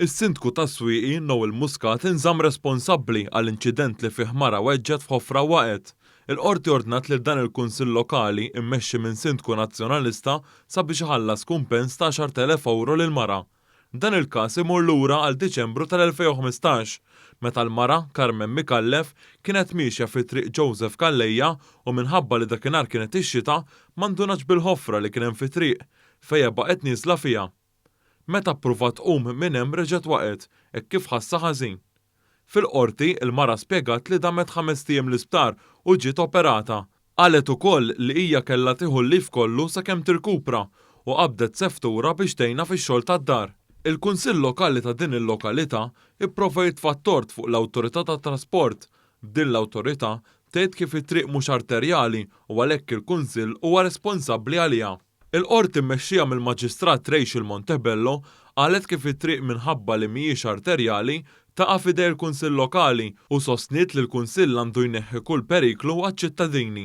Is-Sindku tas-Swieqi Noel Muscat inżamm responsabbli għall-inċident li fih mara weġġet f'ħofra waqgħet. Il-qorti ordnat lil dan il-Kunsill Lokali immexxi minn Sindku Nazzjonalista sabiex iħallas kumpens ta' 10,000 euro lil-mara. Dan il-każ imur lura għal Diċembru tal-2015, meta l-mara Carmen Mikallef kienet miexja fi triq Joseph Kallejja u minħabba li dakinhar kienet ix-xita ma ndunax bil-ħofra li kien hemm fi triq fejn baqgħet nieżla fiha. Meta pruvat tqum minn hemm reġgħet waqgħet, hekk kif ħassa ħażin. Fil-qorti il-mara spjegat li damet 5 ijiem l-isptar u ġiet operata. Qalet ukoll li hija kellha tieħu l-lif kollu sakemm tirkupra u qabdet seftura biex tgħinha fix-xogħol tad-dar. Il-Kunsill Lokali ta' din il-lokalità ipprova jitfa' t-tort fuq l-Awtorità tat-Trasport. Din l-awtorità tgħid kif it-triq mhux arterjali u għalhekk il-Kunsill huwa responsabbli għaliha. Il-qorti mmexxija mill-Maġistrat Rachel Montebello qalet kif it-triq minħabba li mhijiex arterjali taqa' f'idej il-Kunsill Lokali u sostniet li l-Kunsill għandu jneħħi kull periklu għaċ-ċittadini.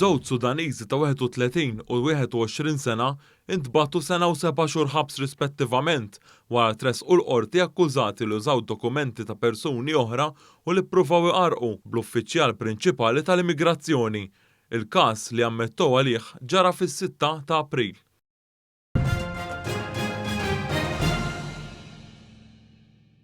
Żewġ Sudaniżi ta' 31 u 21 sena intbagħtu sena u 7 xhur ħabs rispettivament wara tresqu l-qorti akkużati li użaw dokumenti ta' persuni oħra u li ppruvaw iqarqu bl-uffiċjal prinċipali tal-Immigrazzjoni. Il-każ li ammettew għalih ġara fis-6 ta' April.